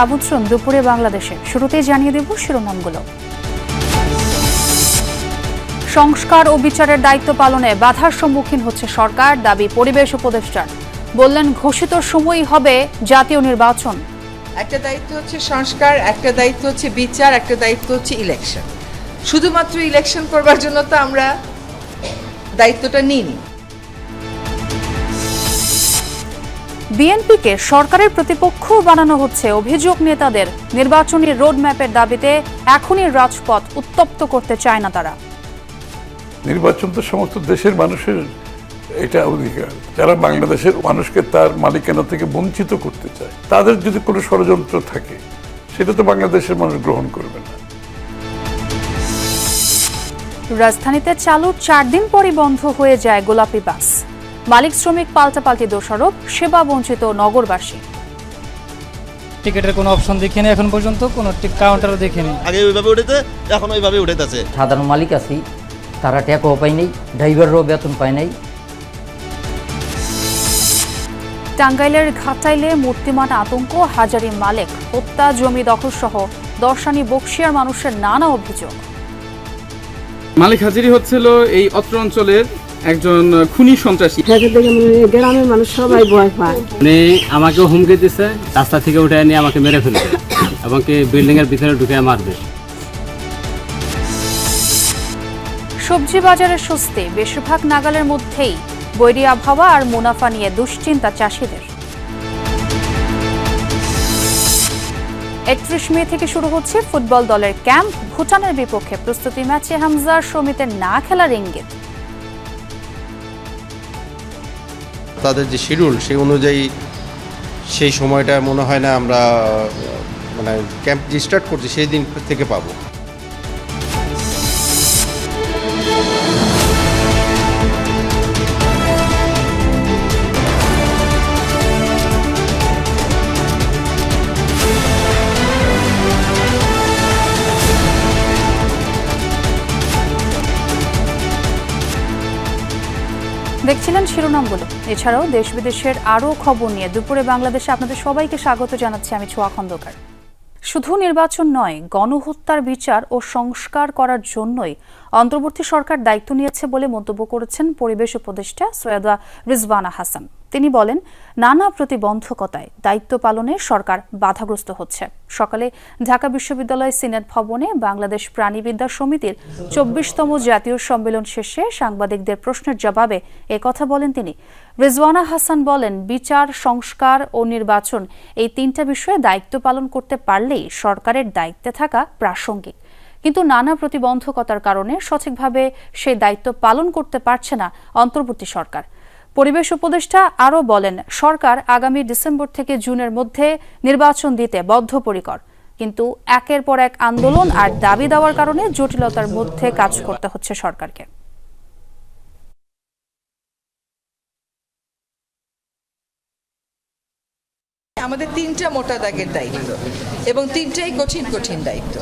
আমন্ত্রণ দুপুরে বাংলাদেশে। শুরুতেই জানিয়ে দেব শিরোনামগুলো। সংস্কার ও বিচারের দায়িত্ব পালনে বাধার সম্মুখীন হচ্ছে সরকার, দাবি পরিবেশ উপদেষ্টার। বললেন ঘোষিত সময়ই হবে জাতীয় নির্বাচন। একটা দায়িত্ব হচ্ছে সংস্কার, একটা দায়িত্ব হচ্ছে বিচার, একটা দায়িত্ব হচ্ছে ইলেকশন। শুধুমাত্র ইলেকশন করবার জন্য তো আমরা দায়িত্বটা নিইনি। বিএনপিকে সরকারের প্রতিপক্ষ বানানো হচ্ছে। অভিযোগ নেতাদের নির্বাচনী রোডম্যাপের দাবিতে এখনই রাজপথ উত্তপ্ত করতে চায় না তারা। নির্বাচন তো সমস্ত দেশের মানুষের এটা অধিকার। যারা বাংলাদেশের মানুষকে তার মালিকানা থেকে বঞ্চিত করতে চায়, তাদের যদি কোনো ষড়যন্ত্র থাকে সেটা তো বাংলাদেশের মানুষ গ্রহণ করবে না। রাজধানীতে চালু 4 দিন পরই বন্ধ হয়ে যায় গোলাপি বাস। মালিক শ্রমিক পাল্টাপাল্টি দোষারোপ, সেবা বঞ্চিত নগরবাসী। টিকেটের কোনো অপশন দেখিনি এখন পর্যন্ত, কোনো কাউন্টারও দেখিনি। আগে ওইভাবে উঠেছে, এখন ওইভাবে উঠেছে। সাধারণ মালিক আছি, তারা ট্যাক্সও পায় নাই, ড্রাইভাররাও বেতন পায় নাই। টাঙ্গাইলের ঘাটাইলে মূর্তিমান আতঙ্ক, হাজারি মালিক হত্যা, জমি দখল সহ দর্শানি বক্সিয়ার মানুষের নানা অভিযোগ। মালিক হাজিরি হচ্ছিল এই অত্র অঞ্চলের একজন খুনি সন্ত্রাসী। গ্রামের মানুষ সবাই ভয় পায়। উনি আমাকেও হুমকি দিচ্ছে, রাস্তা থেকে উঠে নিয়ে আমাকে মেরে ফেলবে এবং বিল্ডিং এর ভিতরে ঢুকে মারবে। সবজি বাজারের স্বস্তি, বেশিরভাগ নাগালের মধ্যেই। বৈরী আবহাওয়া আর মুনাফা নিয়ে দুশ্চিন্তা চাষিদের। 31 মে থেকে শুরু হচ্ছে ফুটবল দলের ক্যাম্প। ভুটানের বিপক্ষে প্রস্তুতি ম্যাচে হামজা সমিতের না খেলার ইঙ্গিত। তাদের যে শিডিউল সেই অনুযায়ী সেই সময়টা মনে হয় না আমরা ক্যাম্প যে স্টার্ট করছি সেই দিন থেকে পাবো। দেখছিলেন শিরোনামগুলো। এছাড়াও দেশ বিদেশের আরও খবর নিয়ে দুপুরে বাংলাদেশে আপনাদের সবাইকে স্বাগত জানাচ্ছি আমি ছোঁয়া খন্দকার। শুধু নির্বাচন নয়, গণহত্যার বিচার ও সংস্কার করার জন্যই অন্তর্বর্তী সরকার দায়িত্ব নিয়েছে বলে মন্তব্য করেছেন পরিবেশ উপদেষ্টা সৈয়দা রিজওয়ানা হাসান। তিনি বলেন, নানা প্রতিবন্ধকতায় দায়িত্ব পালনে সরকার বাধাগ্রস্ত হচ্ছে। সকালে ঢাকা বিশ্ববিদ্যালয় সিনেট ভবনে বাংলাদেশ প্রাণীবিদ্যা সমিতির 24তম জাতীয় সম্মেলন শেষে সাংবাদিকদের প্রশ্নের জবাবে একথা বলেন তিনি। রিজওয়ানা হাসান বলেন, বিচার, সংস্কার ও নির্বাচন এই 3টা বিষয়ে দায়িত্ব পালন করতে পারলেই সরকারের দায়িত্বে থাকা প্রাসঙ্গিক। কিন্তু নানা প্রতিবন্ধকতার কারণে সঠিকভাবে সেই দায়িত্ব পালন করতে পারছে না অন্তর্বর্তী সরকার। পরিবেশ উপদেষ্টা আরও বলেন, সরকার আগামী ডিসেম্বর থেকে জুনের মধ্যে নির্বাচন দিতে বদ্ধপরিকর, কিন্তু একের পর এক আন্দোলন আর দাবি দেওয়ার কারণে জটিলতার মধ্যে কাজ করতে হচ্ছে সরকারকে। আমাদের 3টা মোটা দাগের দায়িত্ব এবং 3টাই কঠিন কঠিন দায়িত্ব।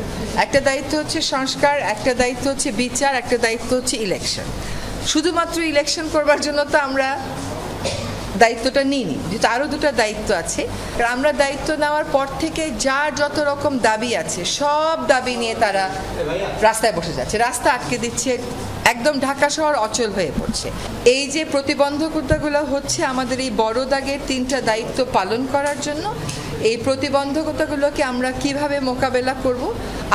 একটা দায়িত্ব হচ্ছে সংস্কার, একটা দায়িত্ব হচ্ছে বিচার, একটা দায়িত্ব হচ্ছে ইলেকশন। শুধুমাত্র ইলেকশন করবার জন্য তো আমরা দায়িত্বটা নিইনি, যেহেতু আরও 2টা দায়িত্ব আছে। আমরা দায়িত্ব নেওয়ার পর থেকে যার যত রকম দাবি আছে সব দাবি নিয়ে তারা রাস্তায় বসে যাচ্ছে, রাস্তা আটকে দিচ্ছে, একদম ঢাকা শহর অচল হয়ে পড়ছে। এই যে প্রতিবন্ধকতাগুলো হচ্ছে আমাদের এই বড় দাগের 3টা দায়িত্ব পালন করার জন্য, এই প্রতিবন্ধকতাগুলোকে আমরা কিভাবে মোকাবেলা করব,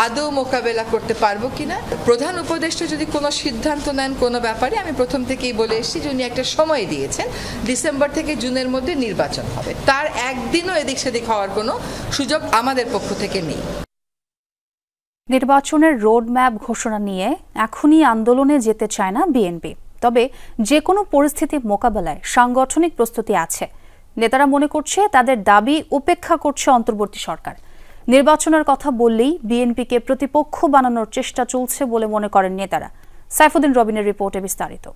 আদৌ মোকাবেলা করতে পারবো কিনা। প্রধান উপদেষ্টা যদি কোনো সিদ্ধান্ত নেন কোনো ব্যাপারে, আমি প্রথম থেকেই বলে এসেছি যে উনি একটা সময় দিয়েছেন, ডিসেম্বর থেকে জুনের মধ্যে নির্বাচন হবে। তার একদিনও এদিক সেদিক হওয়ার কোনো সুযোগ আমাদের পক্ষ থেকে নেই। নির্বাচনের রোডম্যাপ ঘোষণা নিয়ে এখনই আন্দোলনে যেতে চায় না বিএনপি, তবে যে কোনো পরিস্থিতি মোকাবেলায় সাংগঠনিক প্রস্তুতি আছে। নেতারা মনে করছে তাদের দাবি উপেক্ষা করছে অন্তর্বর্তী সরকার। নির্বাচনের কথা বললেই বিএনপিকে প্রতিপক্ষ বানানোর চেষ্টা চলছে বলে মনে করেন নেতারা। সাইফুদ্দিন রবিনের রিপোর্টে বিস্তারিত।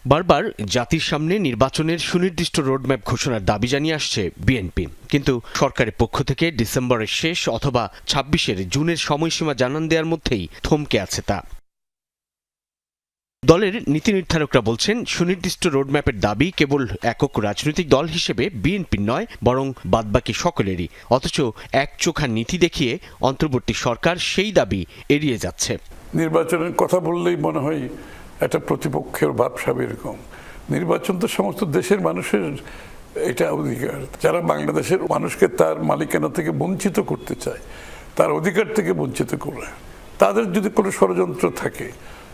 বারবার জাতির সামনে নির্বাচনের সুনির্দিষ্ট রোডম্যাপ ঘোষণার দাবি জানিয়ে আসছে বিএনপি, কিন্তু সরকারের পক্ষ থেকে ডিসেম্বরের শেষ অথবা 26 জুনের সময়সীমা জানান দেওয়ার মধ্যেই থমকে আছে তা। দলের নীতি নির্ধারকরা বলছেন, সুনির্দিষ্ট রোডম্যাপের দাবি কেবল একক রাজনৈতিক দল হিসেবে বিএনপির নয়, বরং বাদবাকি সকলেরই। অথচ একচোখা নীতি দেখিয়ে অন্তর্বর্তী সরকার সেই দাবি এড়িয়ে যাচ্ছে। নির্বাচনের কথা বললেই মনে হয় একটা প্রতিপক্ষের ভাবসাব এরকম। নির্বাচন তো সমস্ত দেশের মানুষের এটা অধিকার। যারা বাংলাদেশের মানুষকে তার মালিকানা থেকে বঞ্চিত করতে চায়, তার অধিকার থেকে বঞ্চিত করে, তাদের যদি কোনো ষড়যন্ত্র থাকে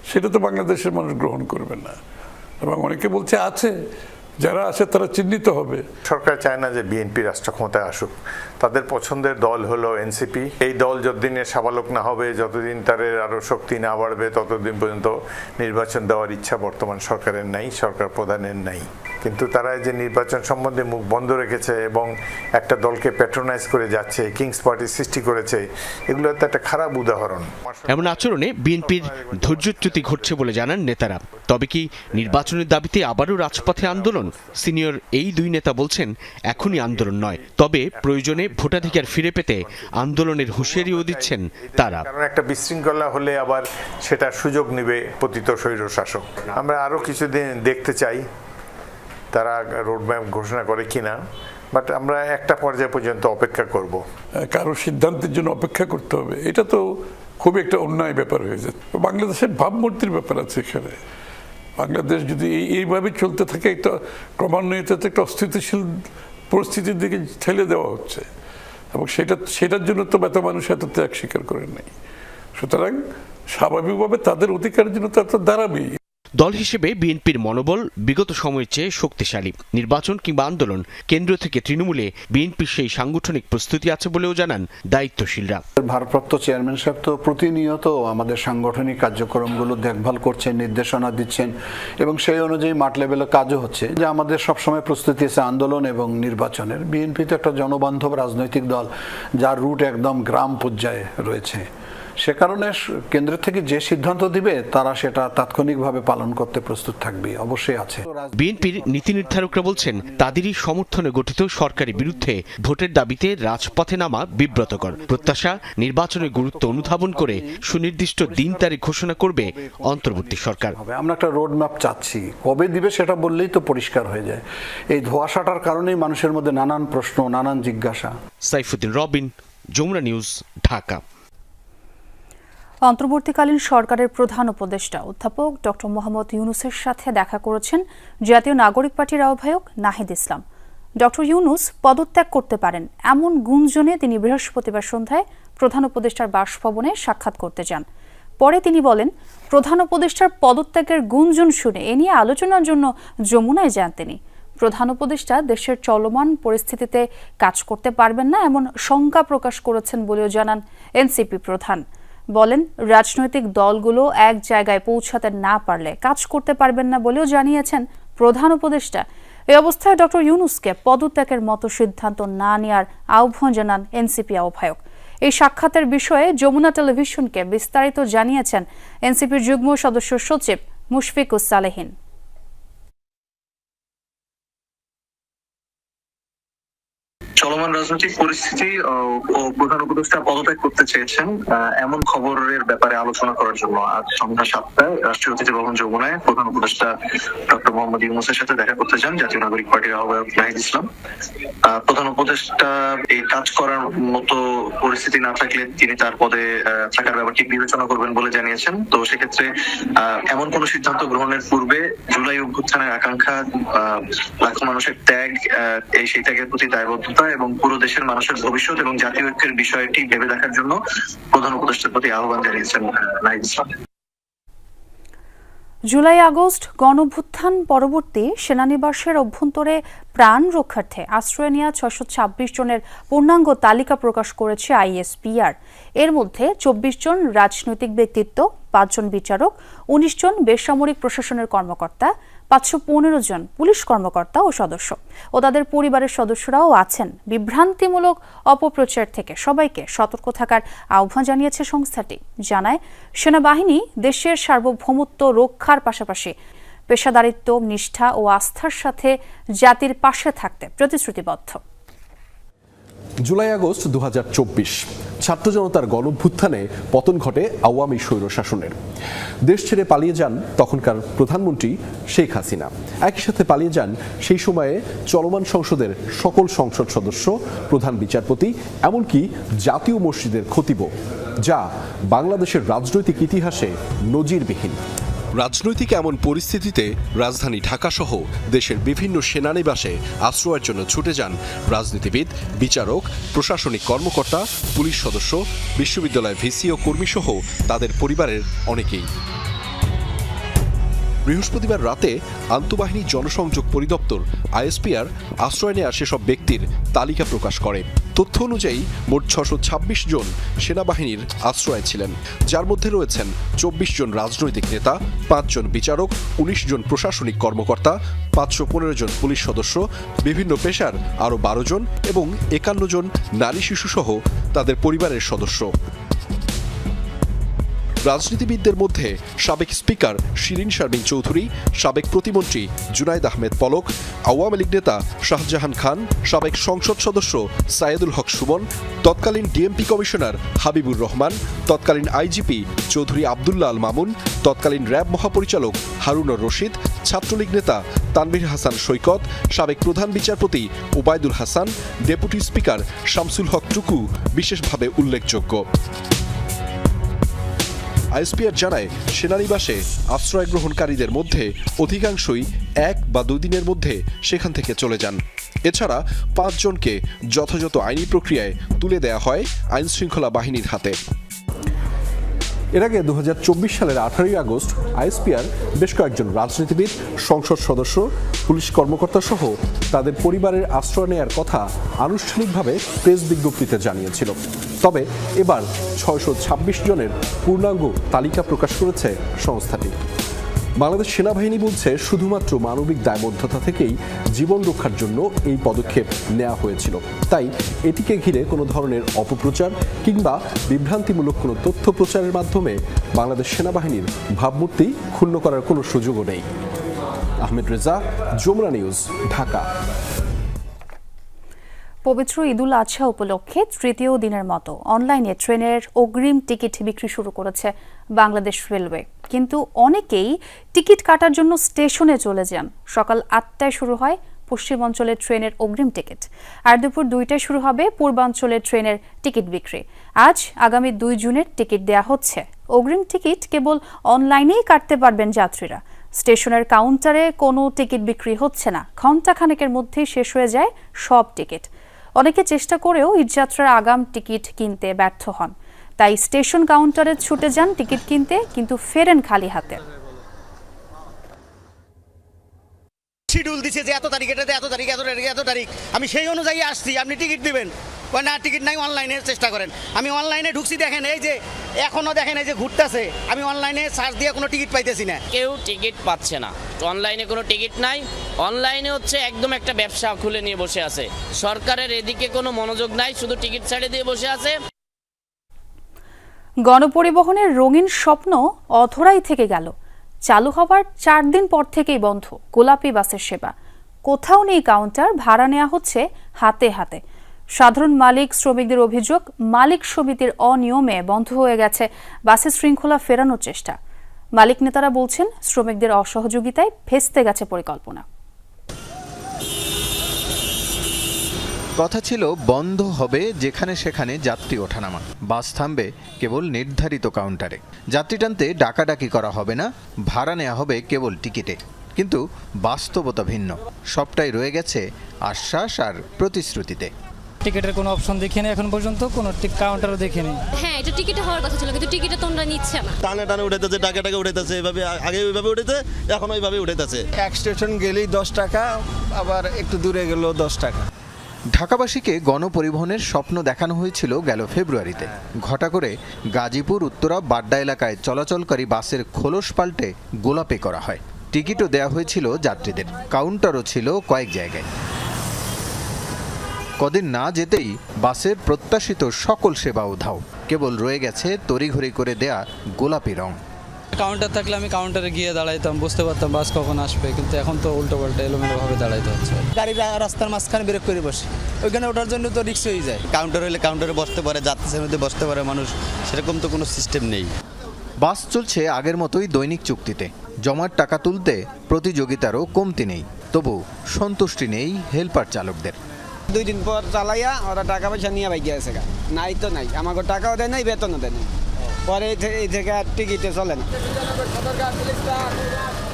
সেটা তো বাংলাদেশের মানুষ গ্রহণ করবে না। এবং অনেকে বলছে আছে, যারা আছে তারা চিহ্নিত হবে। সরকার চায় না যে বিএনপি রাষ্ট্র ক্ষমতায় আসুক। তাদের পছন্দের দল হলো এনসিপি। এই দল যতদিনের সাবালক না হবে, যতদিন তার আরো শক্তি না বাড়বে, ততদিন পর্যন্ত নির্বাচন দেওয়ার ইচ্ছা বর্তমান সরকারের নাই, সরকার প্রধানের নাই। কিন্তু তারা যে নির্বাচন সম্বন্ধে মুখ বন্ধ রেখেছে এবং একটা দলকে প্যাট্রোনাইজ করে যাচ্ছে, কিংস পার্টি সৃষ্টি করেছে, এগুলো তো একটা খারাপ উদাহরণ। এমন আচরণে বিএনপির ধৈর্যচ্যুতি ঘটছে বলে জানান নেতারা। তবে কি নির্বাচনের দাবিতে আবারও রাজপথে আন্দোলন? সিনিয়র এই দুই নেতা বলছেন, এখনই আন্দোলন নয়, তবে প্রয়োজনে ভোটাধিকার ফিরে পেতে আন্দোলনের হুঁশিয়ারিও দিচ্ছেন তারা। কারণ একটা বিশৃঙ্খলা হলে আবার সেটা সুযোগ নেবে পতিত স্বৈরশাসক। আমরা আরো কিছুদিন দেখতে চাই তারা রোডম্যাপ ঘোষণা করে কিনা, বাট আমরা একটা পর্যায় পর্যন্ত অপেক্ষা করব। কারো সিদ্ধান্তের জন্য অপেক্ষা করতে হবে, এটা তো খুব একটা অন্যায় ব্যাপার হয়ে যায়। বাংলাদেশের ভাবমূর্তির ব্যাপার আছে এখানে। বাংলাদেশ যদি এইভাবে চলতে থাকে, একটা ক্রমান্বয়ে একটা অস্থিতিশীল পরিস্থিতির দিকে ঠেলে দেওয়া হচ্ছে, এবং সেটার জন্য তো এত মানুষ এত ত্যাগ স্বীকার করে নেই। সুতরাং স্বাভাবিকভাবে তাদের অধিকারের জন্য তো দাঁড়াবেই। দল হিসেবে বিএনপির মনোবল বিগত সময়ের চেয়ে শক্তিশালী। নির্বাচন কিংবা আন্দোলন, কেন্দ্র থেকে তৃণমূলে বিএনপির সেই সাংগঠনিক প্রস্তুতি আছে বলেও জানান দায়িত্বশীলরা। ভারপ্রাপ্ত চেয়ারম্যান সাহেব তো প্রতিনিয়ত আমাদের সাংগঠনিক কার্যক্রমগুলো দেখভাল করছেন, নির্দেশনা দিচ্ছেন, এবং সেই অনুযায়ী মাঠ লেভেলে কাজও হচ্ছে। যে আমাদের সবসময় প্রস্তুতি আছে আন্দোলন এবং নির্বাচনের। বিএনপি তো একটা জনবান্ধব রাজনৈতিক দল, যার রুট একদম গ্রাম পর্যায়ে রয়েছে। সে কারণে কেন্দ্র থেকে যে সিদ্ধান্ত দিবে তারা সেটা তাৎক্ষণিকভাবে পালন করতে প্রস্তুত থাকবে, অবশ্যই আছে। বিএনপির নীতি নির্ধারকরা বলছেন, তাদেরই সমর্থনে গঠিত সরকারের বিরুদ্ধে ভোটের দাবিতে রাজপথে নামা বিব্রতকর। প্রত্যাশা, নির্বাচনের গুরুত্ব অনুধাবন করে সুনির্দিষ্ট দিন তারিখ ঘোষণা করবে অন্তর্বর্তী সরকার। আমরা একটা রোড ম্যাপ চাচ্ছি, কবে দিবে সেটা বললেই তো পরিষ্কার হয়ে যায়। এই ধোঁয়াশাটার কারণেই মানুষের মধ্যে নানান প্রশ্ন, নানান জিজ্ঞাসা। সাইফুদ্দিন রবিন, যমুনা নিউজ, ঢাকা। অন্তর্বর্তীকালীন সরকারের প্রধান উপদেষ্টা অধ্যাপক ডক্টর মোহাম্মদ ইউনূসের সাথে দেখা করেছেন জাতীয় নাগরিক পার্টির আহ্বায়ক নাহিদ ইসলাম। ডক্টর ইউনূস পদত্যাগ করতে পারেন এমন গুঞ্জনে তিনি বৃহস্পতিবার সন্ধ্যায় প্রধান উপদেষ্টার বাসভবনে সাক্ষাৎ করতে যান। পরে তিনি বলেন, প্রধান উপদেষ্টার পদত্যাগের গুঞ্জন শুনে এ নিয়ে আলোচনার জন্য যমুনায় যান তিনি। প্রধান উপদেষ্টা দেশের চলমান পরিস্থিতিতে কাজ করতে পারবেন না এমন শঙ্কা প্রকাশ করেছেন বলেও জানান এনসিপি প্রধান। বলেন, রাজনৈতিক দলগুলো এক জায়গায় পৌঁছাতে না পারলে কাজ করতে পারবেন না বলেও জানিয়েছেন প্রধান উপদেষ্টা। এই অবস্থায় ডক্টর ইউনূসকে পদত্যাগের মতো সিদ্ধান্ত না নেওয়ার আহ্বান জানান এনসিপি আহ্বায়ক। এই সাক্ষাতের বিষয়ে যমুনা টেলিভিশনকে বিস্তারিত জানিয়েছেন এনসিপির যুগ্ম সদস্য সচিব মুশফিকুস সালেহিন। চলমান রাজনৈতিক পরিস্থিতি ও প্রধান উপদেষ্টা পদত্যাগ করতে চেয়েছেন এমন খবরের ব্যাপারে আলোচনা করার জন্য আজ সন্ধ্যা 7টায় রাষ্ট্রীয় অতিথি ভবন যমুনায় প্রধান উপদেষ্টা ডক্টর মোহাম্মদ ইউনূসের সাথে দেখা করতে যান জাতীয় নাগরিক পার্টির আহ্বায়ক নাহিদ ইসলাম। প্রধান উপদেষ্টা এই কাজ করার মতো পরিস্থিতি না থাকলে তিনি তার পদে থাকার ব্যাপারটি বিবেচনা করবেন বলে জানিয়েছেন। তো সেক্ষেত্রে এমন কোন সিদ্ধান্ত গ্রহণের পূর্বে জুলাই অভ্যুত্থানের আকাঙ্ক্ষা, লাখো মানুষের ত্যাগ, সেই ত্যাগের প্রতি দায়বদ্ধতা এবং পুরো দেশের মানুষের ভবিষ্যৎ এবং জাতীয় ঐক্যের বিষয়টি ভেবে দেখার জন্য প্রধান উপদেষ্টার প্রতি আহ্বান জানিয়েছেন নাহিদ ইসলাম। জুলাই আগস্ট গণঅভ্যুত্থান পরবর্তী সেনানিবাসের অভ্যন্তরে প্রাণ রক্ষার্থে আশ্রয় নেওয়া 626 জনের পূর্ণাঙ্গ তালিকা প্রকাশ করেছে আইএসপিআর। এর মধ্যে 24 জন রাজনৈতিক ব্যক্তিত্ব, 5 জন বিচারক, 19 জন বেসামরিক প্রশাসনের কর্মকর্তা, 515 জন পুলিশ কর্মকর্তা ও সদস্য ও তাদের পরিবারের সদস্যরাও আছেন। বিভ্রান্তিমূলক অপপ্রচার থেকে সবাইকে সতর্ক থাকার আহ্বান জানিয়েছে সংস্থাটি। জানায়, সেনাবাহিনী দেশের সার্বভৌমত্ব রক্ষার পাশাপাশি পেশাদারিত্ব, নিষ্ঠা ও আস্থার সাথে জাতির পাশে থাকতে প্রতিশ্রুতিবদ্ধ। জুলাই আগস্ট 2024 ছাত্র জনতার গণঅভ্যুত্থানে পতন ঘটে আওয়ামী স্বৈরশাসনের। দেশ ছেড়ে পালিয়ে যান তখনকার প্রধানমন্ত্রী শেখ হাসিনা। একই সাথে পালিয়ে যান সেই সময়ে চলমান সংসদের সকল সংসদ সদস্য, প্রধান বিচারপতি, এমনকি জাতীয় মসজিদের খতিব, যা বাংলাদেশের রাজনৈতিক ইতিহাসে নজিরবিহীন। রাজনৈতিক এমন পরিস্থিতিতে রাজধানী ঢাকাসহ দেশের বিভিন্ন সেনানিবাসে আশ্রয়ের জন্য ছুটে যান রাজনীতিবিদ, বিচারক, প্রশাসনিক কর্মকর্তা, পুলিশ সদস্য, বিশ্ববিদ্যালয় ভিসি ও কর্মীসহ তাদের পরিবারের অনেকেই। বৃহস্পতিবার রাতে আন্তঃবাহিনী জনসংযোগ পরিদপ্তর আইএসপিআর আশ্রয় নেওয়া সেসব ব্যক্তির তালিকা প্রকাশ করে। তথ্য অনুযায়ী মোট 626 জন সেনাবাহিনীর আশ্রয়ে ছিলেন, যার মধ্যে রয়েছেন 24 জন রাজনৈতিক নেতা, 5 জন বিচারক, 19 জন প্রশাসনিক কর্মকর্তা, 515 জন পুলিশ সদস্য, বিভিন্ন পেশার আরও 12 জন এবং 51 জন নারী শিশুসহ তাদের পরিবারের সদস্য। রাজনীতিবিদদের মধ্যে সাবেক স্পিকার শিরিন শারমিন চৌধুরী, সাবেক প্রতিমন্ত্রী জুনাইদ আহমেদ পলক, আওয়ামী লীগ নেতা শাহজাহান খান, সাবেক সংসদ সদস্য সাইদুল হক সুমন, তৎকালীন ডিএমপি কমিশনার হাবিবুর রহমান, তৎকালীন আইজিপি চৌধুরী আবদুল্লাহ আল মামুন, তৎকালীন র্যাব মহাপরিচালক হারুনুর রশিদ, ছাত্রলীগ নেতা তানভীর হাসান সৈকত, সাবেক প্রধান বিচারপতি ওবায়দুল হাসান, ডেপুটি স্পিকার শামসুল হক টুকু বিশেষভাবে উল্লেখযোগ্য। আইএসপিআর জানায়, সেনানিবাসে আশ্রয় গ্রহণকারীদের মধ্যে অধিকাংশই 1 বা 2 দিনের মধ্যে সেখান থেকে চলে যান। এছাড়া 5 জনকে যথাযথ আইনি প্রক্রিয়ায় তুলে দেয়া হয় আইনশৃঙ্খলা বাহিনীর হাতে। এর আগে 2024 সালের 18 আগস্ট আইএসপিআর বেশ কয়েকজন রাজনীতিবিদ, সংসদ সদস্য, পুলিশ কর্মকর্তা সহ তাদের পরিবারের আশ্রয় নেয়ার কথা আনুষ্ঠানিকভাবে প্রেস বিজ্ঞপ্তিতে জানিয়েছিল। তবে এবার 626 জনের পূর্ণাঙ্গ তালিকা প্রকাশ করেছে সংস্থাটি। বাংলাদেশ সেনাবাহিনী বলছে, শুধুমাত্র মানবিক দায়বদ্ধতা থেকেই জীবন রক্ষার জন্য এই পদক্ষেপ নেওয়া হয়েছিল। তাই এটিকে ঘিরে কোনো ধরনের অপপ্রচার কিংবা বিভ্রান্তিমূলক কোনো তথ্য প্রচারের মাধ্যমে বাংলাদেশ সেনাবাহিনীর ভাবমূর্তি ক্ষুণ্ণ করার কোনো সুযোগও নেই। আহমেদ রেজা, যমুনা নিউজ, ঢাকা। পবিত্র ঈদুল আজহা উপলক্ষে তৃতীয় দিনের মতো অনলাইনে ট্রেনের অগ্রিম টিকিট বিক্রি শুরু করেছে বাংলাদেশ রেলওয়ে। কিন্তু অনেকেই টিকিট কাটার জন্য স্টেশনে চলে যান। সকাল 8টায় শুরু হয় পশ্চিমাঞ্চলের ট্রেনের অগ্রিম টিকিট, আর দুপুর 2টায় শুরু হবে পূর্বাঞ্চলের ট্রেনের টিকিট বিক্রি। আজ আগামী 2 জুনের টিকিট দেয়া হচ্ছে। অগ্রিম টিকিট কেবল অনলাইনেই কাটতে পারবেন যাত্রীরা। স্টেশনের কাউন্টারে কোনো টিকিট বিক্রি হচ্ছে না। ঘণ্টাখানেকের মধ্যেই শেষ হয়ে যায় সব টিকিট। অনেকে চেষ্টা করেও ঈদযাত্রার আগাম টিকিট কিনতে ব্যর্থ হন। তাই স্টেশন কাউন্টারে ছুটে যান টিকিট কিনতে, কিন্তু ফেরেন খালি হাতে। শিডিউল দিছে যে এত তারিখ, এটাতে এত তারিখ, এত তারিখ, এত তারিখ, আমি সেই অনুযায়ী আসছি। আপনি টিকিট দিবেন না, টিকিট নাই, অনলাইনে চেষ্টা করেন। আমি অনলাইনে ঢুকছি, দেখেন এই যে এখনো দেখেন এই যে ঘুরতেছে। আমি অনলাইনে সার্চ দিয়ে কোনো টিকিট পাইতেছি না। কেউ টিকিট পাচ্ছে না, অনলাইনে কোনো টিকিট নাই। অনলাইনে হচ্ছে একদম একটা ব্যবসা খুলে নিয়ে বসে আছে। সরকারের এদিকে কোনো মনোযোগ নাই, শুধু টিকিট ছেড়ে দিয়ে বসে আছে। গণপরিবহনের রঙিন স্বপ্ন অধরাই থেকে গেল। চালু হবার 4 দিন পর থেকেই বন্ধ গোলাপি বাসের সেবা। কোথাও নেই কাউন্টার, ভাড়া নেওয়া হচ্ছে হাতে হাতে। সাধারণ মালিক শ্রমিকদের অভিযোগ, মালিক সমিতির অনিয়মে বন্ধ হয়ে গেছে বাসের শৃঙ্খলা ফেরানোর চেষ্টা। মালিক নেতারা বলছেন, শ্রমিকদের অসহযোগিতায় ভেস্তে গেছে পরিকল্পনা। কথা ছিল বন্ধ হবে যেখানে সেখানে যাত্রী ওঠানামা, বাস থামবে কেবল নির্ধারিত কাউন্টারে। যাত্রী টানতে ডাকাডাকি করা হবে না, ভাড়া নেওয়া হবে কেবল টিকিটে। কিন্তু বাস্তবতা ভিন্ন, সবটাই রয়ে গেছে আশ্বাস আর প্রতিশ্রুতিতে। টিকিটের কোনো অপশন দেখিনি এখন পর্যন্ত, কোনো কাউন্টারও দেখিনি। হ্যাঁ, এটা টিকিটে হওয়ার কথা ছিল, কিন্তু টিকিটে তোমরা নিচ্ছে না। টানে টানে উঠেতেছে, ডাকে ডাকে উঠেতেছে, এভাবে আগে ওইভাবে উঠেছে, এখন ওইভাবে উঠেতেছে। এক স্টেশন গেলেই 10 টাকা, আবার একটু দূরে গেলেও 10 টাকা। ঢাকাবাসীকে গণপরিবহনের স্বপ্ন দেখানো হয়েছিল গেল ফেব্রুয়ারিতে। ঘটা করে গাজীপুর উত্তরা বাড্ডা এলাকায় চলাচলকারী বাসের খোলস পাল্টে গোলাপি করা হয়। টিকিটও দেয়া হয়েছিল যাত্রীদের, কাউন্টারও ছিল কয়েক জায়গায়। কদিন না যেতেই বাসের প্রত্যাশিত সকল সেবা উধাও, কেবল রয়ে গেছে তড়িঘড়ি করে দেয়া গোলাপি রং। কাউন্টার থাকলে আমি কাউন্টারে গিয়ে দাঁড়াইতাম, বুঝতে পারতাম বাস কখন আসবে, কিন্তু এখন তো উল্টো পাল্টা এলোমেলোভাবে দাঁড়াইতে হচ্ছে। গাড়িটা রাস্তার মাঝখানে ব্রেক করে বসে, ওইখানে ওঠার জন্য তো রিক্স হয়ে যায়। কাউন্টার হলে কাউন্টারে বসতে পারে, যাত্রীদের মধ্যে বসতে পারে মানুষ, সেরকম তো কোনো সিস্টেম নেই। বাস চলছে আগের মতোই দৈনিক চুক্তিতে। জমার টাকা তুলতে প্রতিযোগিতারও কমতি নেই, তবু সন্তুষ্টি নেই হেল্পার চালকদের। 2 দিন পর চালাইয়া ওরা টাকা পয়সা নিয়ে বাইকে আছে, নাই তো নাই, আমাকে টাকাও দেয় নাই, বেতনও দেয় নাই, পরে এই থেকে আর টিকিটে চলে না।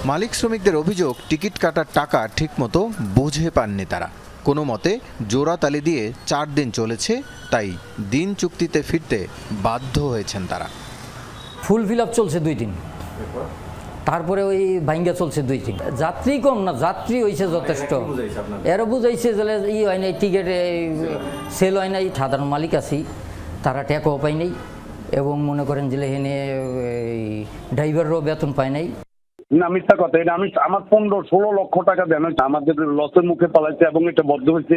মালিক শ্রমিকদের অভিযোগ, টিকিট কাটার টাকা ঠিকমতো বুঝে পাননি তারা। কোনো মতে জোড়াতালি দিয়ে 4 দিন চলেছে, তাই দিন চুক্তিতে ফিরতে বাধ্য হয়েছেন তারা। ফুল ফিল আপ চলছে 2 দিন, তারপরে ওই ভাঙ্গা চলছে 2 দিন। যাত্রী কম না, যাত্রী হয়েছে যথেষ্ট। এরও বুঝাইছে যে হয় নাই, টিকিটে সেল হয় নাই। সাধারণ মালিক আছি, তারা ট্যাকও পায় নাই, এবং মনে করেন যে এখানে ড্রাইভাররাও বেতন পায় নাই। না, মিথ্যা কথা। এটা আমার 15-16 লক্ষ টাকা দেন আমাদের লসের মুখে পালাইছে, এবং এটা বদ্ধ হয়েছে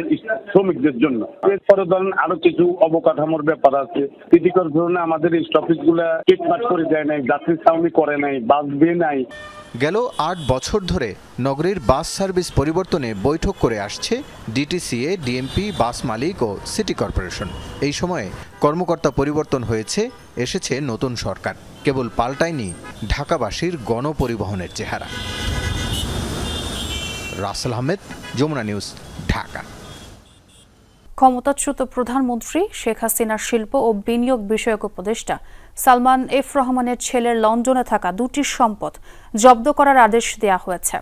শ্রমিকদের জন্য। এরপরে ধরেন আরো কিছু অবকাঠামোর ব্যাপার আছে। সিটি কর্পোরেশনে আমাদের এই স্টপেজ গুলা টিকমাট করে দেয় নাই, যাত্রী ছাউনি করে নাই, বাস বে নাই। গেল 8 বছর ধরে নগরীর বাস সার্ভিস পরিবর্তনে বৈঠক করে আসছে ডিটিসিএ, ডিএমপি, বাস মালিক ও সিটি কর্পোরেশন। এই সময়ে কর্মকর্তা পরিবর্তন হয়েছে, এসেছে নতুন সরকার, কেবল পাল্টায়নি ঢাকাবাসীর গণপরিবহনের চেহারা। রাসেল আহমেদ, যমুনা নিউজ, ঢাকা। ক্ষমতাচ্যুত প্রধানমন্ত্রী শেখ হাসিনার শিল্প ও বিনিয়োগ বিষয়ক উপদেষ্টা সালমান এফ রহমানের ছেলের লন্ডনে থাকা 2টি সম্পদ জব্দ করার আদেশ দেওয়া হয়েছে।